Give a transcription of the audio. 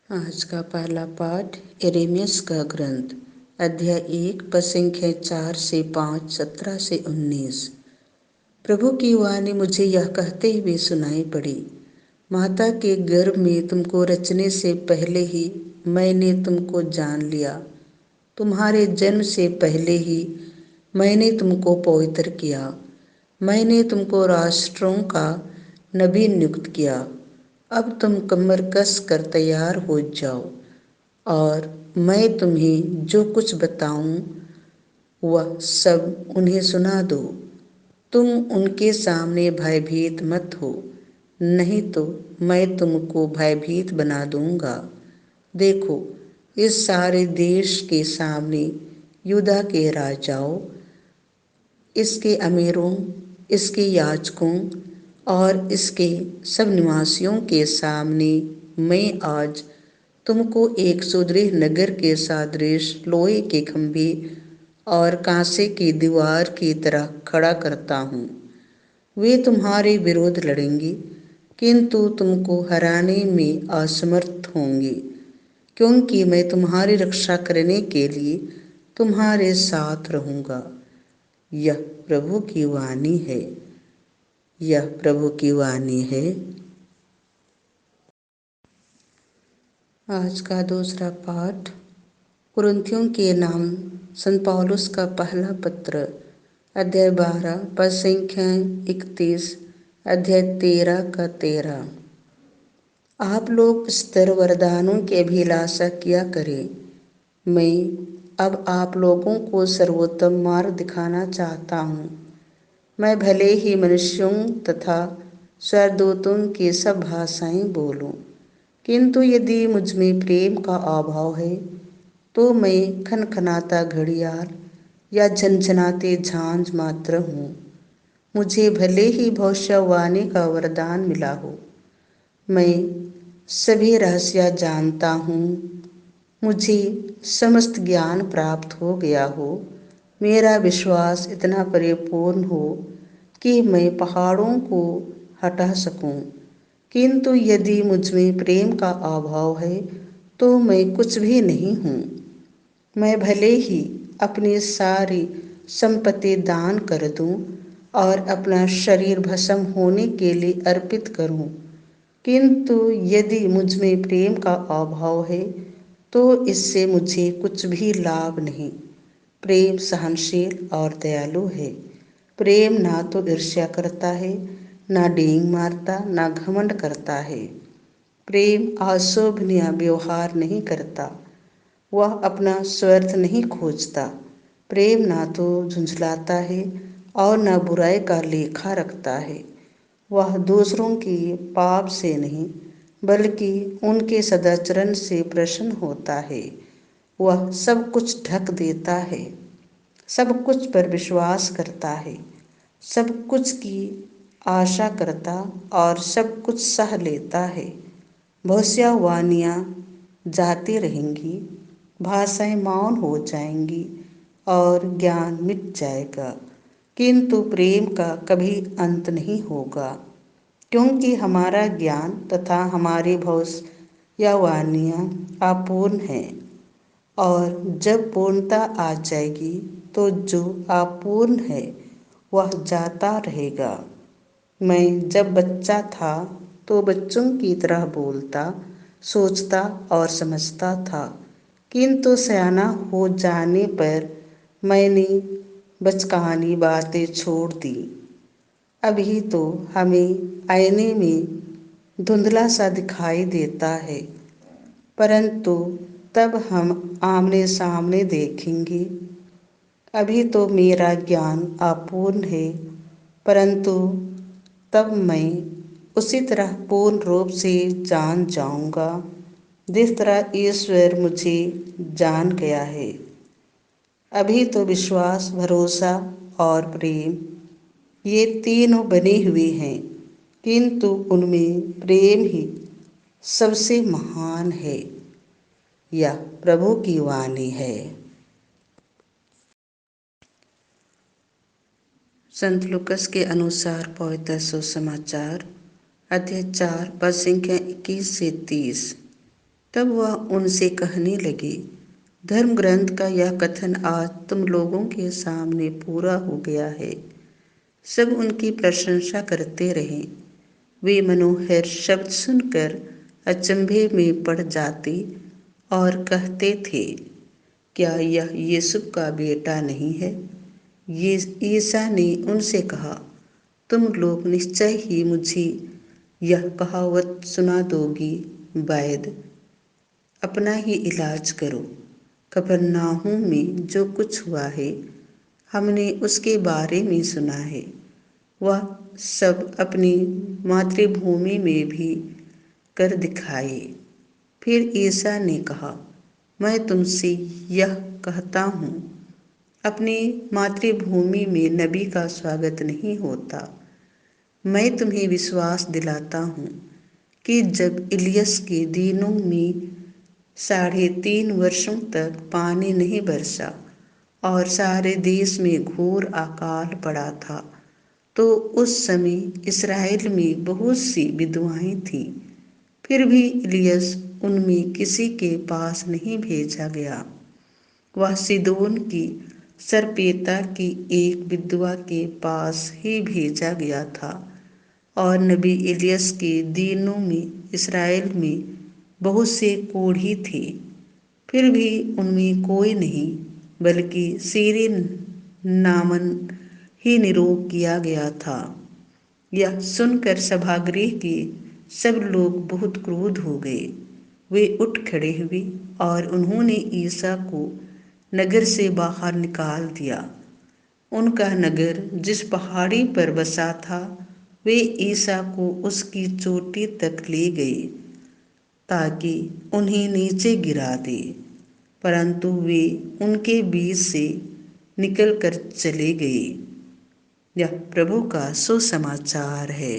आज का पहला पाठ यिर्मयाह का ग्रंथ अध्याय 1 पद संख्या 4 से 5, 17 से 19। प्रभु की वाणी मुझे यह कहते हुए सुनाई पड़ी, माता के गर्भ में तुमको रचने से पहले ही मैंने तुमको जान लिया। तुम्हारे जन्म से पहले ही मैंने तुमको पवित्र किया। मैंने तुमको राष्ट्रों का नबी नियुक्त किया। अब तुम कमर कस कर तैयार हो जाओ और मैं तुम्हें जो कुछ बताऊं वह सब उन्हें सुना दो। तुम उनके सामने भयभीत मत हो, नहीं तो मैं तुमको भयभीत बना दूंगा। देखो, इस सारे देश के सामने यूदा के राजाओं, इसके अमीरों, इसके याजकों और इसके सब निवासियों के सामने मैं आज तुमको एक सुदृढ़ नगर के सदृश लोहे के खंभे और कांसे की दीवार की तरह खड़ा करता हूँ। वे तुम्हारे विरोध लड़ेंगे, किंतु तुमको हराने में असमर्थ होंगे, क्योंकि मैं तुम्हारी रक्षा करने के लिए तुम्हारे साथ रहूँगा। यह प्रभु की वाणी है। यह प्रभु की वाणी है। आज का दूसरा पाठ कुरिन्थियों के नाम संत पौलुस का पहला पत्र अध्याय 12 पद संख्या 31, अध्याय 13 का 13। आप लोग स्थिर वरदानों की अभिलाषा किया करें। मैं अब आप लोगों को सर्वोत्तम मार्ग दिखाना चाहता हूँ। मैं भले ही मनुष्यों तथा स्वर्गदूतों की सब भाषाएं बोलूं, किंतु यदि मुझ में प्रेम का अभाव है तो मैं खनखनाता घड़ियाल या झनझनाते झांझ मात्र हूँ। मुझे भले ही भविष्यवाणी का वरदान मिला हो, मैं सभी रहस्य जानता हूँ, मुझे समस्त ज्ञान प्राप्त हो गया हो, मेरा विश्वास इतना परिपूर्ण हो कि मैं पहाड़ों को हटा सकूं, किंतु यदि मुझ में प्रेम का अभाव है तो मैं कुछ भी नहीं हूँ। मैं भले ही अपनी सारी संपत्ति दान कर दूं और अपना शरीर भस्म होने के लिए अर्पित करूं, किंतु यदि मुझ में प्रेम का अभाव है तो इससे मुझे कुछ भी लाभ नहीं। प्रेम सहनशील और दयालु है। प्रेम ना तो ईर्ष्या करता है, ना डींग मारता, ना घमंड करता है। प्रेम अशोभनीय व्यवहार नहीं करता, वह अपना स्वार्थ नहीं खोजता। प्रेम ना तो झुंझलाता है और न बुराई का लेखा रखता है। वह दूसरों के पाप से नहीं बल्कि उनके सदाचरण से प्रसन्न होता है। वह सब कुछ ढक देता है, सब कुछ पर विश्वास करता है, सब कुछ की आशा करता और सब कुछ सह लेता है। भविष्यवाणियाँ जाती रहेंगी, भाषाएं मौन हो जाएंगी और ज्ञान मिट जाएगा, किंतु प्रेम का कभी अंत नहीं होगा, क्योंकि हमारा ज्ञान तथा हमारी भविष्यवाणियाँ अपूर्ण हैं, और जब पूर्णता आ जाएगी तो जो अपूर्ण है वह जाता रहेगा। मैं जब बच्चा था तो बच्चों की तरह बोलता, सोचता और समझता था, किंतु सयाना हो जाने पर मैंने बचकानी बातें छोड़ दी। अभी तो हमें आईने में धुंधला सा दिखाई देता है, परंतु तब हम आमने सामने देखेंगे। अभी तो मेरा ज्ञान अपूर्ण है, परंतु तब मैं उसी तरह पूर्ण रूप से जान जाऊंगा जिस तरह ईश्वर मुझे जान गया है। अभी तो विश्वास, भरोसा और प्रेम, ये तीनों बने हुए हैं, किंतु उनमें प्रेम ही सबसे महान है। यह प्रभु की वाणी है। संत लूकस के अनुसार पवित्र सुसमाचार अध्याय 4 पद संख्या 21 से 30। तब वह उनसे कहने लगे, धर्म ग्रंथ का यह कथन आज तुम लोगों के सामने पूरा हो गया है। सब उनकी प्रशंसा करते रहे। वे मनोहर शब्द सुनकर अचंभे में पड़ जाते और कहते थे, क्या यह यूसुफ का बेटा नहीं है? ये ईसा ने उनसे कहा, तुम लोग निश्चय ही मुझे यह कहावत सुना दोगी, वैद्य अपना ही इलाज करो। कफरनाहूम में जो कुछ हुआ है, हमने उसके बारे में सुना है। वह सब अपनी मातृभूमि में भी कर दिखाए। फिर ईसा ने कहा, मैं तुमसे यह कहता हूँ, अपनी मातृभूमि में नबी का स्वागत नहीं होता। मैं तुम्हें विश्वास दिलाता हूँ कि जब इलियस के दिनों में 3.5 वर्षों तक पानी नहीं बरसा और सारे देश में घोर अकाल पड़ा था, तो उस समय इस्राएल में बहुत सी विधवाएं थीं। फिर भी इलियस उनमें किसी के पास नहीं भेजा गया। वह सीदोन की सरपेता की एक विधवा के पास ही भेजा गया था। और नबी इलियस के दिनों में इस्राएल में बहुत से कोढ़ी थे, फिर भी उनमें कोई नहीं, बल्कि सीरी नामन ही निरोग किया गया था। यह सुनकर सभागृह के सब लोग बहुत क्रोध हो गए। वे उठ खड़े हुए और उन्होंने ईसा को नगर से बाहर निकाल दिया। उनका नगर जिस पहाड़ी पर बसा था, वे ईसा को उसकी चोटी तक ले गए ताकि उन्हें नीचे गिरा दे, परंतु वे उनके बीच से निकल कर चले गए। यह प्रभु का सुसमाचार है।